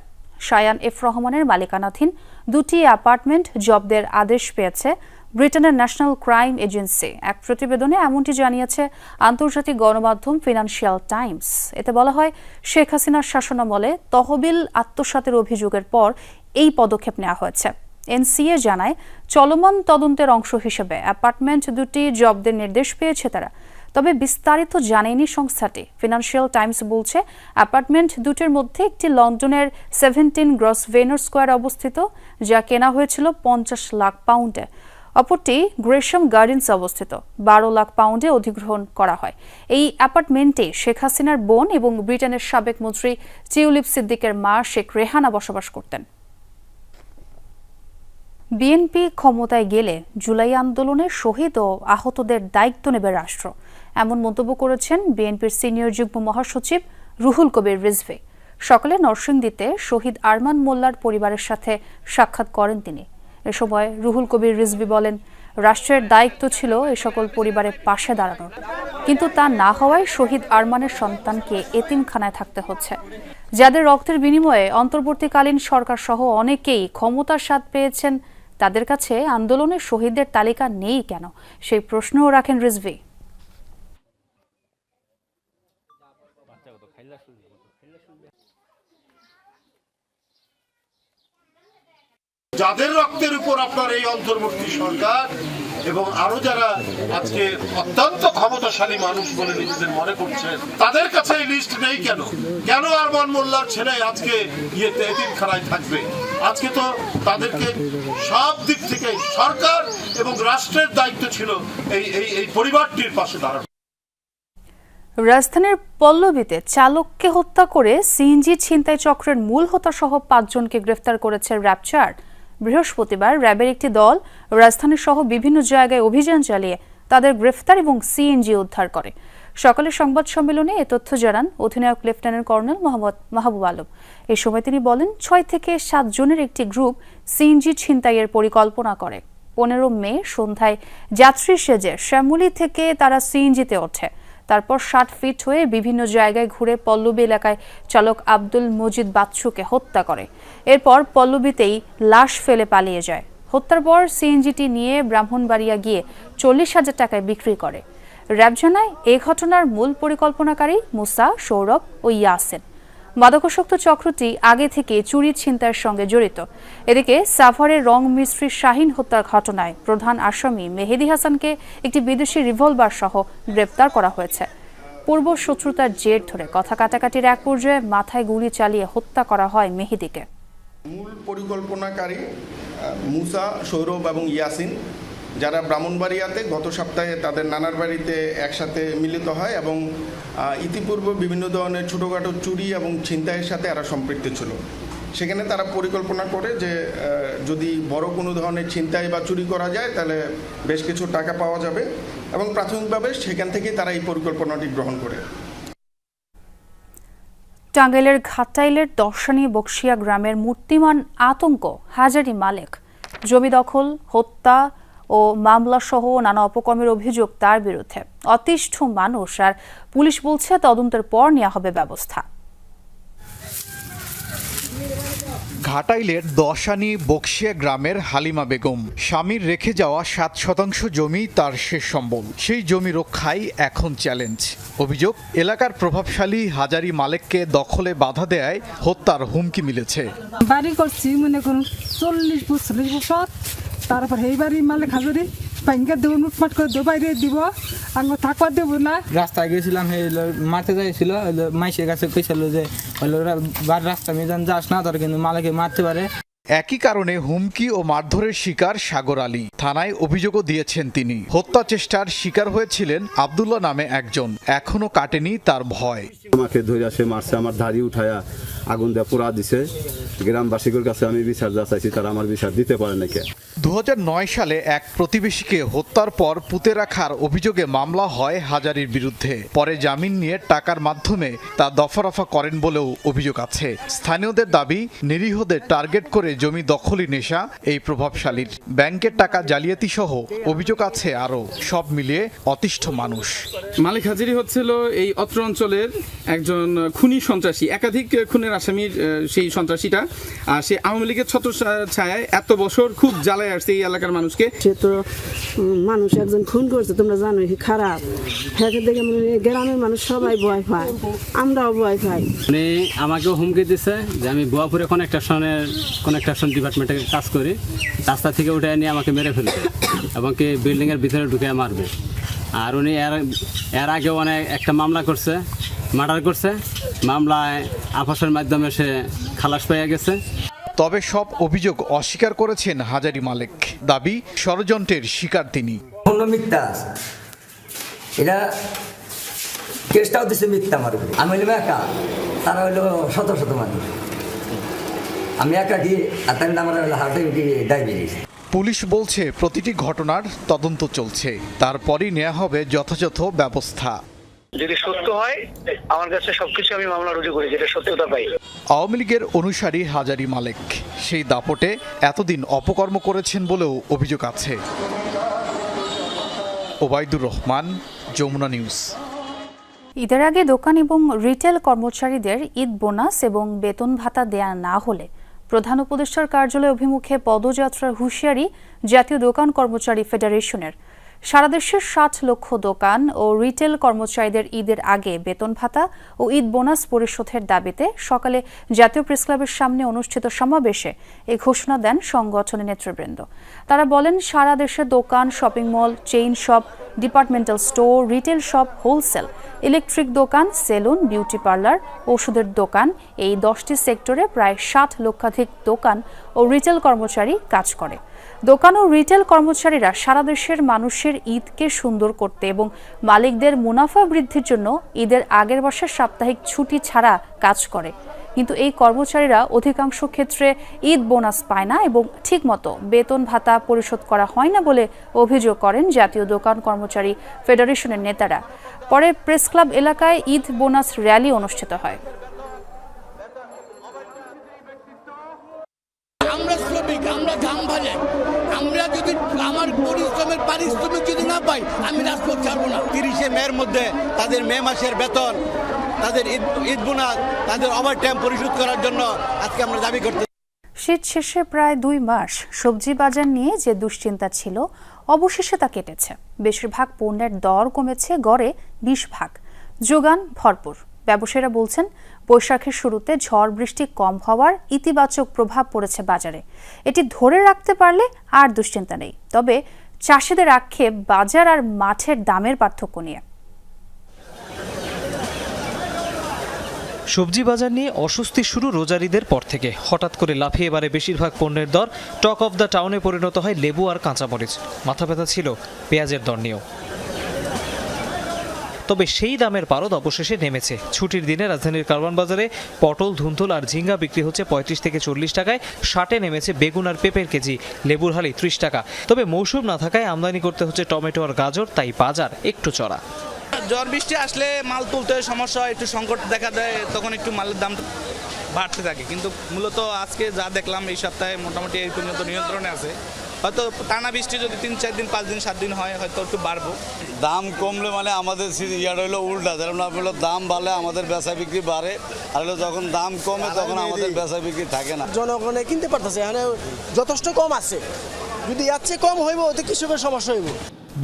শায়ান এফ রহমানের মালিকানাধীন 2টি অ্যাপার্টমেন্ট জব্দের আদেশ পেয়েছে ব্রিটেনের ন্যাশনাল ক্রাইম এজেন্সি। এক প্রতিবেদনে এমনটি জানিয়েছে আন্তর্জাতিক গণমাধ্যম ফিনান্সিয়াল টাইমস। এতে বলা হয়, শেখ হাসিনার শাসনামলে তহবিল আত্মসাতের অভিযোগের পর এই পদক্ষেপ নেওয়া হয়েছে। এনসিএ জানায়, চলমান তদন্তের অংশ হিসেবে অ্যাপার্টমেন্ট 2টি জব্দের নির্দেশ পেয়েছে তারা, তবে বিস্তারিত জানেনি সংস্থাটি। ফিনান্সিয়াল টাইমস বলছে, অ্যাপার্টমেন্ট 2টির মধ্যে একটি লন্ডনের 17 গ্রসভেনর স্কোয়ার অবস্থিত, যা কেনা হয়েছিল 50 লাখ পাউন্ডে। অপরটি গ্রেশাম গার্ডেন্স অবস্থিত, 12 লাখ পাউন্ডে অধিগ্রহণ করা হয়। এই অ্যাপার্টমেন্টে শেখ হাসিনার বোন এবং ব্রিটেনের সাবেক মন্ত্রী টিউলিপ সিদ্দিকের মা শেখ রেহানা বসবাস করতেন। বিএনপি ক্ষমতায় গেলে জুলাই আন্দোলনে শহীদ ও আহতদের দায়িত্ব নেবে রাষ্ট্র, এমন মন্তব্য করেছেন বিএনপির সিনিয়র যুগ্ম মহাসচিব রুহুল কবির রিজভী। সকালে নরসিংদীতে শহীদ আরমান মোল্লার পরিবারের সাথে সাক্ষাৎ করেন তিনি। এ সময় রুহুল কবির রিজভী বলেন, রাষ্ট্রের দায়িত্ব ছিল এ সকল পরিবারের পাশে দাঁড়ানোর, কিন্তু তা না হওয়ায় শহীদ আরমানের সন্তানকে এতিমখানায় থাকতে হচ্ছে। যাদের রক্তের বিনিময়ে অন্তর্বর্তীকালীন সরকার সহ অনেকেই ক্ষমতার স্বাদ পেয়েছেন, তাদের কাছে আন্দোলনের শহীদদের তালিকা নেই কেন, সেই প্রশ্নও রাখেন রিজভী। যাদের রক্তের উপর আপনার এই অন্তর্বর্তী সরকার এবং আরো যারা আজকে অত্যন্ত ক্ষমতাশালী মানুষ বলে নিজেদের মনে করছেন, তাদের কাছে এই লিস্ট নেই কেন? কেন আরমান মোল্লার ছেলে আজকে এতিমখানায় থাকবে? আজকে তো তাদেরকে সব দিক থেকে সরকার এবং রাষ্ট্রের দায়িত্ব ছিল এই পরিবারটির পাশে দাঁড়ানো। রাজধানীর পল্লবীতে চালককে হত্যা করে সিএনজি ছিনতাই চক্রের মূল হোতা সহ 5 জনকে গ্রেফতার করেছে র্যাব 4। বৃহস্পতিবার র্যাবের একটি দল রাজধানী সহ বিভিন্ন জায়গায় অভিযান চালিয়ে তাদের গ্রেফতার এবং সিএনজি উদ্ধার করে। সকালে সংবাদ সম্মেলনে এ তথ্য জানান অধিনায়ক লেফটেন্যান্ট কর্নেল মোহাম্মদ মাহবুব আলম। এই সময় তিনি বলেন, 6 থেকে 7 জনের একটি গ্রুপ সিএনজি ছিনতাইয়ের পরিকল্পনা করে। 15 মে সন্ধ্যায় যাত্রী সেজে শ্যামলী থেকে তারা সিএনজিতে ওঠে। তারপর 60 ফিট হয়ে বিভিন্ন জায়গায় ঘুরে পল্লবী এলাকায় চালক আব্দুল মজিদ বাচ্চুকে হত্যা করে। এরপর পল্লবীতেই লাশ ফেলে পালিয়ে যায়। হত্যার পর সিএনজিটি নিয়ে ব্রাহ্মণবাড়িয়া গিয়ে 40,000 টাকায় বিক্রি করে। র্যাব জানায়, এই ঘটনার মূল পরিকল্পনাকারী মুসা, সৌরভ ও ইয়াসিন। মাদকাসক্ত চক্রটি আগে থেকে চুরি ছিনতাইয়ের সঙ্গে জড়িত। এদিকে সাভারের রং মিস্ত্রি শাহিন হত্যার ঘটনায় প্রধান আসামি মেহেদি হাসানকে একটি বিদেশি রিভলভার সহ গ্রেপ্তার করা হয়েছে। পূর্ব শত্রুতার জের ধরে কথা কাটাকাটির এক পর্যায়ে মাথায় গুলি চালিয়ে হত্যা করা হয় মেহেদিকে। মূল পরিকল্পনাকারী মুসা, সৌরভ এবং ইয়াসিন যারা ব্রাহ্মণবাড়িয়াতে গত সপ্তাহে তাদের নানার বাড়িতে একসাথে মিলিত হয় এবং ইতিপূর্বে বিভিন্ন ধরনের ছোটোখাটো চুরি এবং ছিনতাইয়ের সাথে এরা সম্পৃক্ত ছিল। সেখানে তারা পরিকল্পনা করে যে যদি বড় কোনো ধরনের ছিনতাই বা চুরি করা যায় তাহলে বেশ কিছু টাকা পাওয়া যাবে এবং প্রাথমিকভাবে সেখান থেকেই তারা এই পরিকল্পনাটি গ্রহণ করে। টাঙ্গাইলের ঘাটাইলের দর্শনী বক্সিয়া গ্রামের মূর্তিমান আতঙ্ক হাজারি মালেক। জমি দখল, হত্যা ও মামলা সহ নানা অপকর্মের অভিযোগ তার বিরুদ্ধে। অতিষ্ঠ মানুষ, আর পুলিশ বলছে তদন্তের পর নেওয়া হবে ব্যবস্থা। ঘাটাইলের দশানি বক্সিয়া গ্রামের হালিমা বেগম স্বামীর রেখে যাওয়া 7% জমি তার শেষ সম্বল। সেই জমি রক্ষাই এখন চ্যালেঞ্জ। অভিযোগ, এলাকার প্রভাবশালী হাজারি মালেককে দখলে বাধা দেয় হত্যার হুমকি মিলেছে। বাড়ি করছি মনে করুন 40-45 বছর, তারপর এই বাড়ি মালিক হাজারি ব্যাংকে দেবো, লুটপাট করে দেবো, বাইরে দিব, আঙ্গ থাকবার দেবো না। রাস্তায় গেছিলাম, মারতে যাইছিল, মাইসের কাছে কইছিল যে রাস্তা মিজান যাস না, তার কিন্তু মালিকে মারতে পারে। একই কারণে হুমকি ও মারধরের শিকার সাগর আলী। থানায় অভিযোগও দিয়েছেন তিনি। হত্যা চেষ্টার শিকার হয়েছিলেন আব্দুল্লাহ নামে একজন। এখনো কাটেনি তার ভয়। আমাকে ধরে সে মারছে, আমার দাড়ি উঠায়া আগুন দিয়ে পোড়া দিছে। গ্রামবাসীদের কাছে আমি বিচার যা চাইছি, তারা আমার বিচার দিতে পারে নাকি। 2009 সালে এক প্রতিবেশীকে হত্যার পর পুঁতে রাখার অভিযোগে মামলা হয় হাজারির বিরুদ্ধে। পরে জামিন নিয়ে টাকার মাধ্যমে তা দফারফা করেন বলেও অভিযোগ আছে। স্থানীয়দের দাবি, নিরীহদের টার্গেট করে জমি দখলই নেশা এই প্রভাবশালীর। ব্যাংকের টাকা জালিয়াতি সহ অভিযোগ আছে আরও। সব মিলিয়ে অতিষ্ঠ মানুষ। মালিক হাজিরি হচ্ছিল এই অত্র অঞ্চলের একজন খুনি সন্ত্রাসী, একাধিক খুনের আসামির সেই সন্ত্রাসীটা। সে আওয়ামী লীগের ছত্র ছায়ায় এত বছর খুব জ্বালায় আসছে এই এলাকার মানুষকে। সে তো মানুষ একজন খুন করছে, তোমরা জানো খারাপ। হ্যাঁ, দেখে গ্রামের মানুষ সবাই ভয় পায়, আমরাও ভয় পাই। মানে আমাকেও হুমকি দিছে যে আমি বুয়াপুরে কনেকট্রাকশন ডিপার্টমেন্টে কাজ করি, রাস্তা থেকে উঠে নিয়ে আমাকে মেরে ফেলবে এবং কি বিল্ডিংয়ের ভিতরে ঢুকে মারবে। আর উনি এর আগেও অনেক একটা মামলা করছে, মার্ডার করছে। মামলায় আপসের মাধ্যমে সে খালাস পেয়ে গেছে। তবে সব অভিযোগ অস্বীকার করেছেন হাজারি মালেক। দাবি, ষড়যন্ত্রের শিকার তিনি। মিথ্যা এটা কেসটাও দিচ্ছে মিথ্যা মারবে। আমি হইলাম একা, তারা হইল শত শত মানুষ। আমি একা কি, আর তার আমার হার্টে ডায়াবেটিস। পুলিশ বলছে প্রতিটি ঘটনার তদন্ত চলছে, তারপরই নেওয়া হবে যথাযথ ব্যবস্থা। যদি সত্য হয় আমার কাছে সবকিছু আমি মামলা রুজু করি, যেটা সত্যতা পাই। আওয়ামী লীগের অনুসারী হাজারি মালেক সেই দাপটে এতদিন অপকর্ম করেছেন বলেও অভিযোগ আছে। ওবায়দুর রহমান, যমুনা নিউজ। ঈদের আগে দোকান এবং রিটেল কর্মচারীদের ঈদ বোনাস এবং বেতন ভাতা দেয়া না হলে প্রধান উপদেষ্টার কার্যালয় অভিমুখে পদযাত্রার হুঁশিয়ারি জাতীয় দোকান কর্মচারী ফেডারেশনের। সারা দেশের 60 লক্ষ দোকান ও রিটেল কর্মচারীদের ঈদের আগে বেতন ভাতা ও ঈদ বোনাস পরিশোধের দাবিতে সকালে জাতীয় প্রেসক্লাবের সামনে অনুষ্ঠিত সমাবেশে এই ঘোষণা দেন সংগঠনের নেতৃবৃন্দ। তারা বলেন, সারা দেশে দোকান, shopping mall, chain shop, departmental store, retail shop, wholesale, electric দোকান, সেলুন, বিউটি পার্লার, ওষুধের দোকান, এই 10টি সেক্টরে প্রায় 60 লক্ষাধিক দোকান ও রিটেল কর্মচারী কাজ করে। দোকান ও রিটেল কর্মচারীরা সারা দেশের মানুষের ঈদকে সুন্দর করতে এবং মালিকদের মুনাফা বৃদ্ধির জন্য ঈদের আগের মাসের সাপ্তাহিক ছুটি ছাড়া কাজ করে। কিন্তু এই কর্মচারীরা অধিকাংশ ক্ষেত্রে ঈদ বোনাস পায় না এবং ঠিকমতো বেতন ভাতা পরিশোধ করা হয় না বলে অভিযোগ করেন জাতীয় দোকান কর্মচারী ফেডারেশনের নেতারা। পরে প্রেস ক্লাব এলাকায় ঈদ বোনাস র্যালি অনুষ্ঠিত হয়। আমরা শ্রমিক, আমরা ঘাম ভাজে, আমরা যদি আমার পরিশ্রমের পারিশ্রমিক যদি না পাই, আমি রাজপথ ছাড়বো না। 30 মের মধ্যে তাদের মে মাসের বেতন, তাদের ঈদ বোনাস, তাদের ওভারটাইম পরিশোধ করার জন্য আজকে আমরা দাবি করতে। শীত শেষে প্রায় 2 মাস সবজি বাজার নিয়ে যে দুশ্চিন্তা ছিল, অবশেষে তা কেটেছে। বেশিরভাগ পণ্যের দর কমেছে গড়ে 20 ভাগ। যোগান ভরপুর। ব্যবসায়ীরা বলছেন, বৈশাখের শুরুতে ঝড় বৃষ্টি কম হওয়ার ইতিবাচক প্রভাব পড়েছে বাজারে। এটি ধরে রাখতে পারলে আর দুশ্চিন্তা নেই। তবে চাষিদের আক্ষেপ বাজার আর মাঠের দামের পার্থক্য নিয়ে। সবজি বাজার নিয়ে অস্বস্তি শুরু রোজার ঈদের পর থেকে। হঠাৎ করে লাফিয়ে এবারে বেশিরভাগ পণ্যের দর টক অফ দ্য টাউনে পরিণত হয় লেবু আর কাঁচামরিচ। মাথা ব্যথা ছিল পেঁয়াজের দর নিয়েও। তবে সেই দামের পারদ অবশেষে নেমেছে। ছুটির দিনে রাজধানীর কারওয়ান বাজারে পটল, ধুন্দুল আর ঝিঙ্গা বিক্রি হচ্ছে 35 থেকে 40 টাকায়। 60-এ নেমেছে বেগুন আর পেঁপের কেজি, লেবুর হালি 30 টাকা। তবে মৌসুম না থাকায় আমদানি করতে হচ্ছে টমেটো আর গাজর, তাই বাজার একটু চড়া। ঝড় বৃষ্টি আসলে মাল তুলতে সমস্যা হয়, একটু সংকট দেখা দেয়, তখন একটু মালের দাম বাড়তে থাকে। কিন্তু মূলত আজকে যা দেখলাম এই সপ্তাহে মোটামুটি এই পর্যন্ত নিয়ন্ত্রণে আছে। হয়তো টানা বৃষ্টি যদি 3-4 দিন 5 দিন 7 দিন হয় হয়তো একটু বাড়বো। দাম কমলে মানে আমাদের ইয়ার হলো উল্টা, যেমন আপনার দাম বাড়লে আমাদের বেচা বিক্রি বাড়ে, আর হলো যখন দাম কমে তখন আমাদের বেচা বিক্রি থাকে না। জনগণে কিনতে পারতেছে, এখানে যথেষ্ট কম আছে, যদি এর চেয়ে কম হইব ওতে কৃষকের সমস্যা হইব।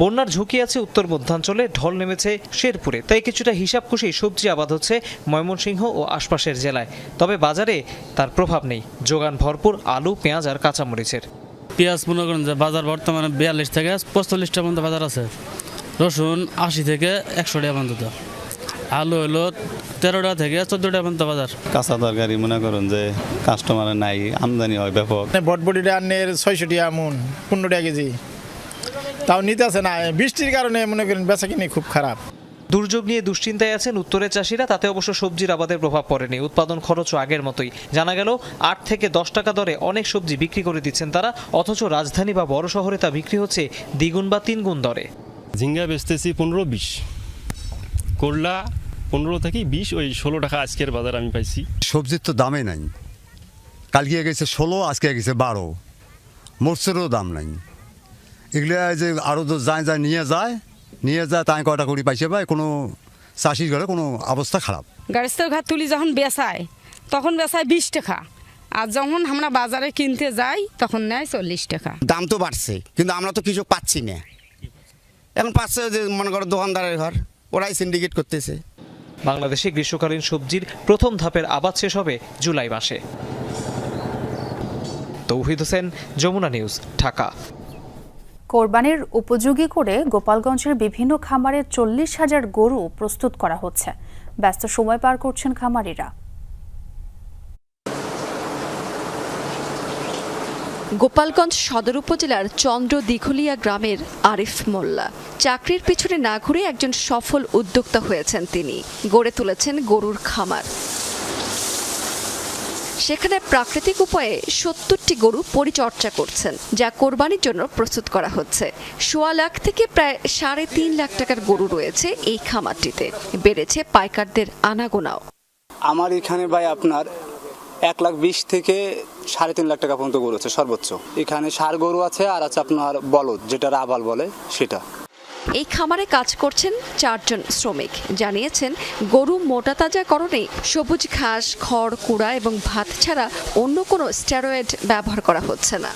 বন্যার ঝুঁকি আছে উত্তর মধ্যাঞ্চলে, ঢল নেমেছে শেরপুরে, তাই কিছুটা হিসাব কষেই সবজি আবাদ হচ্ছে ময়মনসিংহ ও আশপাশের জেলায়। তবে বাজারে তার প্রভাব নেই, যোগান ভরপুর আলু, পেঁয়াজ আর কাঁচামরিচের। পেঁয়াজ মনে করেন যে বাজার বর্তমানে 42 থেকে 45 টাকা পর্যন্ত বাজার আছে। রসুন 80 থেকে 100 টাকা পর্যন্ত। আলু হলো 13 টাকা থেকে 14 টাকা পর্যন্ত বাজার। কাঁচা তরকারি মনে করুন যে কাস্টমার নাই, আমদানি হয় ব্যাপক। বটবটিটা আনের 600 টাকা মন, 15 টাকা কেজি, তাও নিতে আছে না। বৃষ্টির কারণে মনে করেন বেচা কিনে খুব খারাপ। দুর্যোগ নিয়ে দুশ্চিন্তায় আছেন উত্তরের চাষিরা, তাতে অবশ্য সবজির আবাদের প্রভাব পড়েনি। উৎপাদন খরচও আগের মতোই। জানা গেল 8 থেকে 10 টাকা দরে অনেক সবজি বিক্রি করে দিচ্ছেন তারা, অথচ রাজধানী বা বড় শহরে তা বিক্রি হচ্ছে দ্বিগুণ বা 3 গুণ দরে। ঝিঙ্গা বেচতেছি 15-20, করলা 15 থেকে 20, ওই 16 টাকা আজকের বাজার আমি পাইছি। সবজির তো দামে নাই, কালকে গেছে 16, আজকে গেছে 12, মরচেরও দাম নাই। এগুলো যে আরও তো যায় নিয়ে যায় তাই কটা করি পাইছে ভাই, কোনো চাষির ঘরে কোনো অবস্থা খারাপ। গাড়িস্তের ঘাট তুলি যখন বেচায় তখন বেচায় 20 টাকা, আর যখন আমরা বাজারে কিনতে যাই তখন নেয় 40 টাকা। দাম তো বাড়ছে, কিন্তু আমরা তো কিছু পাচ্ছি না। এখন পাচ্ছে যে মনে করো দোকানদারের ঘর, ওরাই সিন্ডিকেট করতেছে। বাংলাদেশে গ্রীষ্মকালীন সবজির প্রথম ধাপের আবাদ শেষ হবে জুলাই মাসে। তৌহিদ হোসেন, যমুনা নিউজ, ঢাকা। কোরবানির উপযোগী করে গোপালগঞ্জের বিভিন্ন খামারে 40,000 গরু প্রস্তুত করা হচ্ছে। ব্যস্ত সময় পার করছেন খামারিরা। গোপালগঞ্জ সদর উপজেলার চন্দ্র দিঘলিয়া গ্রামের আরিফ মোল্লা চাকরির পিছনে না ঘুরে একজন সফল উদ্যোক্তা হয়েছেন। তিনি গড়ে তুলেছেন গরুর খামার। সেখানে প্রাকৃতিক উপায়ে 70টি গরু পরিচর্যা করছেন, যা কোরবানির জন্য প্রস্তুত করা হচ্ছে। 1.25 লাখ থেকে প্রায় 3.5 লাখ টাকার গরু রয়েছে এই খামারটিতে। বেড়েছে পাইকারদের আনাগোনাও। আমার এখানে ভাই আপনার 1,20,000 থেকে 3.5 লাখ টাকা পর্যন্ত গরু আছে সর্বোচ্চ। এখানে ষাঁড় গরু আছে, আর আছে আপনার বলদ, যেটা রাবাল বলে সেটা। এই খামারে কাজ করছেন 4 জন শ্রমিক। জানিয়েছেন গরু মোটাতাজাকরণে সবুজ ঘাস, খড়, কুড়া এবং ভাত ছাড়া অন্য কোনো স্টেরয়েড ব্যবহার করা হচ্ছে না।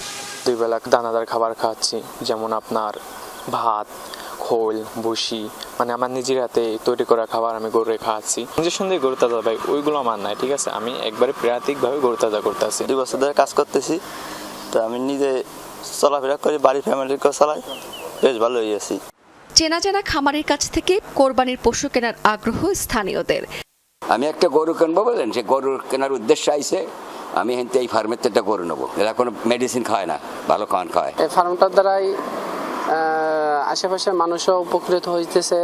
2 বেলা দানাদার খাবার খাচ্ছি, যেমন আপনার ভাত, খোল, ভুসি, মানে আমার নিজের হাতে তৈরি করা খাবার আমি গরুরে খাওয়াচ্ছি। নিজের সঙ্গে গরু তাজা ভাই ওইগুলো আমার নাই, ঠিক আছে। আমি একবারে প্রাকৃতিকভাবে গরু তাজা করতেছি। 2 বছর ধরে কাজ করতেছি, তো আমি নিজে চলাফেরা করি, বাড়ির ফ্যামিলিকেও চালাই, বেশ ভালো হয়েছি। চেনা জানা খামারের কাছ থেকে কোরবানির পশু কেনার আগ্রহ স্থানীয়দের। আমি একটা গরু কিনবো বলেন, সে গরু কেনার উদ্দেশ্য আইছে, আমি হেনতে এই ফার্মের থেকে গরু নেবো। এরা কোনো মেডিসিন খায় না, ভালো খাওয়ান খায়। এই ফার্মটার দ্বারাই আশেপাশের মানুষও উপকৃত হইতেছে।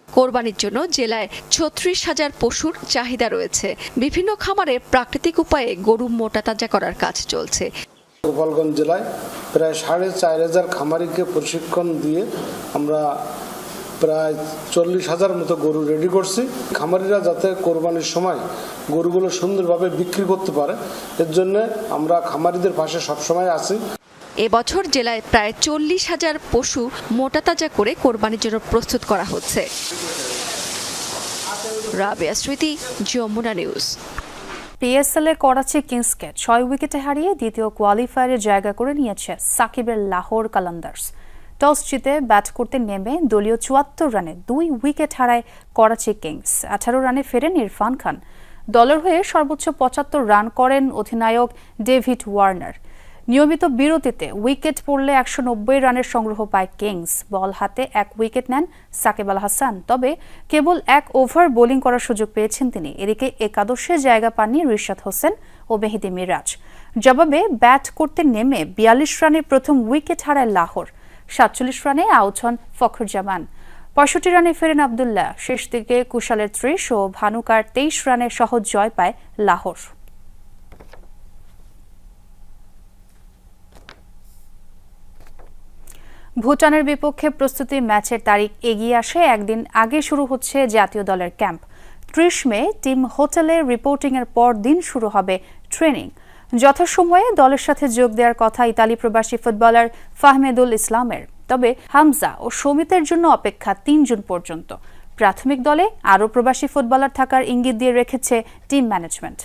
কোরবানির জন্য জেলায় 36,000 পশুর চাহিদা রয়েছে। বিভিন্ন খামারে প্রাকৃতিক উপায়ে গরু মোটাতাজা করার কাজ চলছে। গোপালগঞ্জ জেলায় প্রায় 4,500 খামারিকে প্রশিক্ষণ দিয়ে আমরা প্রায় 40,000 মতো গরু রেডি করছি। খামারিরা যাতে কোরবানির সময় গরুগুলো সুন্দরভাবে বিক্রি করতে পারে, এর জন্য আমরা খামারিদের পাশে সবসময় আছি। এবছর জেলায় প্রায় 40,000 পশু মোটাতাজা করে কোরবানির জন্য প্রস্তুত করা হচ্ছে। রাবেয়া স্মৃতি, যমুনা নিউজ। পিএসএলে করাচি কিংসকে 6 উইকেটে হারিয়ে দ্বিতীয় কোয়ালিফায়ারে জায়গা করে নিয়েছে সাকিবের লাহোর কালান্দার্স। টস জিতে ব্যাট করতে নেমে দলীয় 74 রানে 2 উইকেট হারায় করাচি কিংস। 18 রানে ফেরেন ইরফান খান। দলের হয়ে সর্বোচ্চ 75 রান করেন অধিনায়ক ডেভিড ওয়ার্নার। নিয়মিত বিরতিতে উইকেট পড়লে 190 রানের সংগ্রহ পায় কিংস। বল হাতে 1 উইকেট নেন সাকিব আল হাসান, তবে কেবল 1 ওভার বোলিং করার সুযোগ পেয়েছেন তিনি। এদিকে একাদশে জায়গা পাননি রিশাদ হোসেন ও মেহেদী মিরাজ। জবাবে ব্যাট করতে নেমে 42 রানে প্রথম উইকেট হারায় লাহোর। 47 রানে আউট হন ফখরুজ্জামান। 65 রানে ফেরেন আবদুল্লাহ। শেষ দিকে কুশালের 30 ও ভানুকার 23 রানে সহজ জয় পায় লাহোর। ভুটানের বিপক্ষে প্রস্তুতি ম্যাচের তারিখ এগিয়ে আসে। একদিন আগে শুরু হচ্ছে জাতীয় দলের ক্যাম্প। 30 মে টিম হোটেলে রিপোর্টিংয়ের পর দিন শুরু হবে ট্রেনিং। যথাসময়ে দলের সাথে যোগ দেওয়ার কথা ইতালি প্রবাসী ফুটবলার ফাহমেদুল ইসলামের। তবে হামজা ও সমিতের জন্য অপেক্ষা 3 জুন পর্যন্ত। প্রাথমিক দলে আরও প্রবাসী ফুটবলার থাকার ইঙ্গিত দিয়ে রেখেছে team management.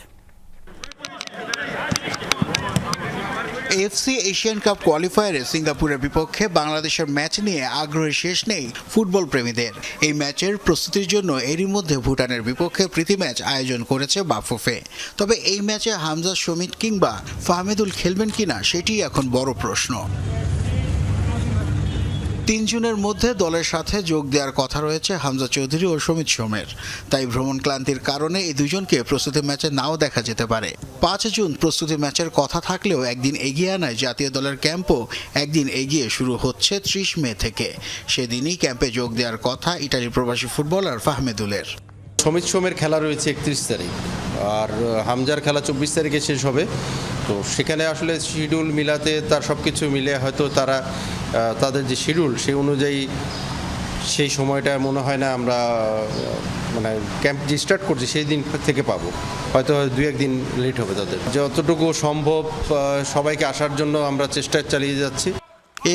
AFC Asian Cup কোয়ালিফায়ারে সিঙ্গাপুরের বিপক্ষে বাংলাদেশের ম্যাচ নিয়ে আগ্রহের শেষ নেই ফুটবল প্রেমীদের। এই ম্যাচের প্রস্তুতির জন্য এরই মধ্যে ভুটানের বিপক্ষে প্রীতি ম্যাচ আয়োজন করেছে বাফুফে। তবে এই ম্যাচে হামজা, সমিত কিংবা ফাহমেদুল খেলবেন কিনা সেটি এখন বড় প্রশ্ন। 3 জুনের মধ্যে দলের সাথে যোগ দেওয়ার কথা রয়েছে হামজা চৌধুরী ও সমিত সোমের। তাই ভ্রমণ ক্লান্তির কারণে এই দুজনকে প্রস্তুতি ম্যাচে নাও দেখা যেতে পারে। 5 জুন প্রস্তুতি ম্যাচের কথা থাকলেও একদিন এগিয়ে আনায় জাতীয় দলের ক্যাম্পও একদিন এগিয়ে শুরু হচ্ছে 30 মে থেকে। সেদিনই ক্যাম্পে যোগ দেওয়ার কথা ইটালি প্রবাসী ফুটবলার ফাহমেদুলের। সমিত সোমের খেলা রয়েছে 31 তারিখ, আর হামজার খেলা 24 তারিখে শেষ হবে। তো সেখানে আসলে শিডিউল মিলাতে তার সব কিছু মিলে হয়তো তারা তাদের যে শিডিউল সেই অনুযায়ী সেই সময়টা মনে হয় না আমরা মানে ক্যাম্প যে স্টার্ট করছি সেই দিন থেকে পাবো। হয়তো 2-1 দিন লেট হবে তাদের। যতটুকু সম্ভব সবাইকে আসার জন্য আমরা চেষ্টা চালিয়ে যাচ্ছি।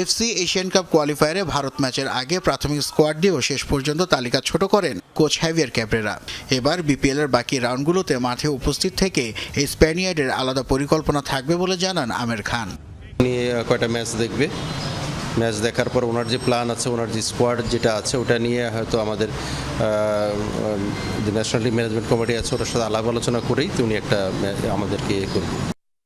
এফসি এশিয়ান কাপ কোয়ালিফায়ারে ভারত ম্যাচের আগে প্রাথমিক স্কোয়াড দিয়েও শেষ পর্যন্ত তালিকা ছোট করেন কোচ হ্যাভিয়ার ক্যাব্রেরা। এবার বিপিএল এর বাকি রাউন্ডগুলোতে মাঠে উপস্থিত থেকে এই স্প্যানিয়ার্ডের আলাদা পরিকল্পনা থাকবে বলে জানান আমির খান। নিয়ে কয়টা ম্যাচ দেখবে, ম্যাচ দেখার পর ওনার যে প্ল্যান আছে, ওনার যে স্কোয়াড যেটা আছে ওটা নিয়ে হয়তো আমাদের যে ন্যাশনাল টিম ম্যানেজমেন্ট কমিটি আছে ওটার সাথে আলাপ আলোচনা করেই উনি একটা আমাদেরকে করবেন।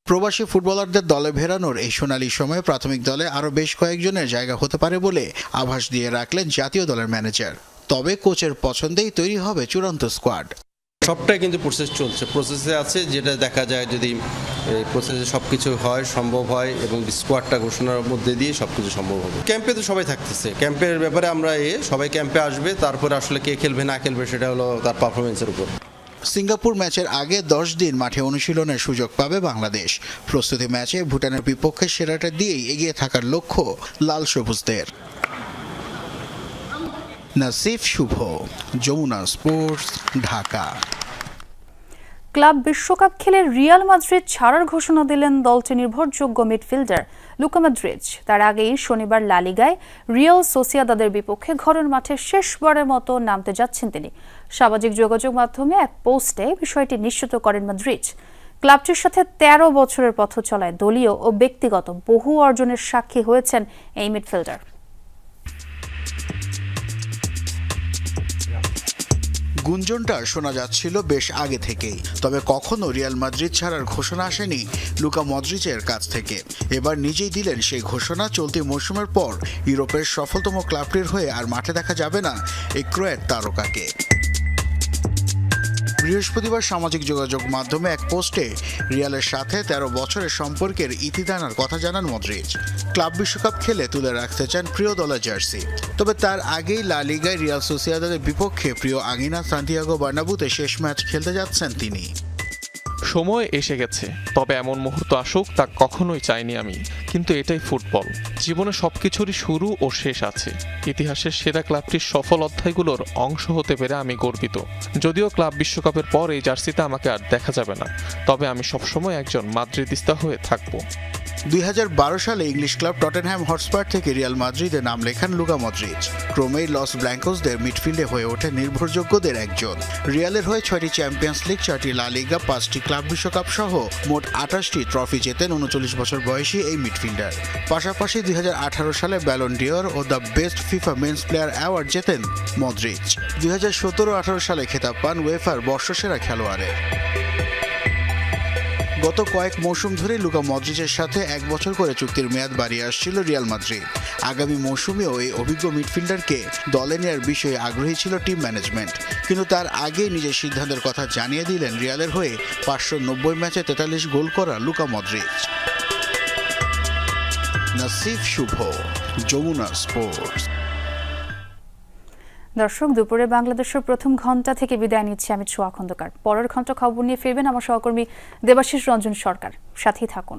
প্রবাসী ফুটবলারদের দলে ফেরানোর এই সোনালী সময়ে প্রাথমিক দলে আরও বেশ কয়েকজনের জায়গা হতে পারে বলে আভাস দিয়ে রাখলেন জাতীয় দলের ম্যানেজার। তবে কোচের পছন্দেই তৈরি হবে চূড়ান্ত স্কোয়াড। সবটাই কিন্তু প্রসেস চলছে, প্রসেসে আছে, যেটা দেখা যায় যদি এই প্রসেসে সব কিছু হয়, সম্ভব হয় এবং স্কোয়াডটা ঘোষণার মধ্যে দিয়ে সব কিছু সম্ভব হবে। ক্যাম্পে তো সবাই থাকতেছে, ক্যাম্পের ব্যাপারে আমরা সবাই ক্যাম্পে আসবে, তারপরে আসলে কে খেলবে না খেলবে সেটা হলো তার পারফরমেন্সের উপর। সিঙ্গাপুর ম্যাচের আগে 10 দিন মাঠে অনুশীলনের সুযোগ পাবে বাংলাদেশ। প্রস্তুতি ম্যাচে ভুটানের বিপক্ষে সেরাটা দিয়েই এগিয়ে থাকার লক্ষ্য লাল সবুজদের। নাসিফ শুভ, যমুনা স্পোর্টস, ঢাকা। ক্লাব বিশ্বকাপ খেলে রিয়াল মাদ্রিদ ছাড়ার ঘোষণা দিলেন দলটি নির্ভরযোগ্য মিডফিল্ডার লুকা মদ্রিচ। তার আগেই শনিবার লা লিগায় রিয়াল সোসিয়াদাদের বিপক্ষে ঘরের মাঠে শেষবারের মতো নামতে যাচ্ছেন তিনি। সামাজিক যোগাযোগ মাধ্যমে এক পোস্টে বিষয়টি নিশ্চিত করেন মদ্রিচ। ক্লাবটির সাথে 13 বছরের পথ চলায় দলীয় ও ব্যক্তিগত বহু অর্জনের সাক্ষী হয়েছেন এই মিডফিল্ডার। গুঞ্জনটা শোনা যাচ্ছিল বেশ আগে থেকেই, তবে কখনো রিয়াল মাদ্রিদ ছাড়ার ঘোষণা আসেনি লুকা মদ্রিচের কাছ থেকে। এবার নিজেই দিলেন সেই ঘোষণা। চলতি মৌসুমের পর ইউরোপের সফলতম ক্লাবটির হয়ে আর মাঠে দেখা যাবে না এই ক্রোয়েট তারকাকে। বৃহস্পতিবার সামাজিক যোগাযোগ মাধ্যমে এক পোস্টে রিয়ালের সাথে 13 বছরের সম্পর্কের ইতি টানার কথা জানান মদ্রিচ। ক্লাব বিশ্বকাপ খেলে তুলে রাখতে চান প্রিয় দলের জার্সি। তবে তার আগেই লা লিগায় রিয়াল সোসিয়াদাদের বিপক্ষে প্রিয় আঙিনা সান্তিয়াগো বার্নাবুতে শেষ ম্যাচ খেলতে যাচ্ছেন তিনি। সময় এসে গেছে, তবে এমন মুহূর্ত আসুক তা কখনোই চাইনি আমি, কিন্তু এটাই ফুটবল। জীবনে সবকিছুরই শুরু ও শেষ আছে। ইতিহাসের সেরা ক্লাবটির সফল অধ্যায়গুলোর অংশ হতে পেরে আমি গর্বিত। যদিও ক্লাব বিশ্বকাপের পর এই জার্সিতে আমাকে আর দেখা যাবে না, তবে আমি সবসময় একজন মাদ্রিদিস্তা হয়ে থাকবো। 2012 সালে ইংলিশ ক্লাব টটেনহ্যাম হটস্পার থেকে রিয়াল মাদ্রিদে নাম লেখান লুকা মদ্রিচ। ক্রমেই লস ব্ল্যাঙ্কোসদের মিডফিল্ডে হয়ে ওঠে নির্ভরযোগ্যদের একজন। রিয়ালের হয়ে 6টি চ্যাম্পিয়ন্স লিগ, 4টি লা লিগা, 5টি ক্লাব বিশ্বকাপ সহ মোট 28টি ট্রফি জেতেন 39 বছর বয়সী এই মিডফিল্ডার। পাশাপাশি 2018 সালে ব্যালন ডিওর ও the best FIFA men's player award জেতেন মদ্রিচ। 2017-18 সালে খেতাব পান উয়েফার বর্ষসেরা খেলোয়াড়ের। গত কয়েক মৌসুম ধরে লুকা মদ্রিচের সাথে 1 বছর করে চুক্তির মেয়াদ বাড়িয়ে আসছিল রিয়াল মাদ্রিদ। আগামী মৌসুমেও এই অভিজ্ঞ মিডফিল্ডারকে দলে নেওয়ার বিষয়ে আগ্রহী ছিল টিম ম্যানেজমেন্ট, কিন্তু তার আগেই নিজের সিদ্ধান্তের কথা জানিয়ে দিলেন রিয়ালের হয়ে 590 ম্যাচে 43 গোল করা লুকা মদ্রিচ। নাসিফ শুভ, যমুনা স্পোর্টস। দর্শক, দুপুরে বাংলাদেশের প্রথম ঘন্টা থেকে বিদায় নিচ্ছি আমি ছোঁয়া খন্দকার। পরের ঘন্টা খবর নিয়ে ফিরবেন আমার সহকর্মী দেবাশিস রঞ্জন সরকার। সাথেই থাকুন।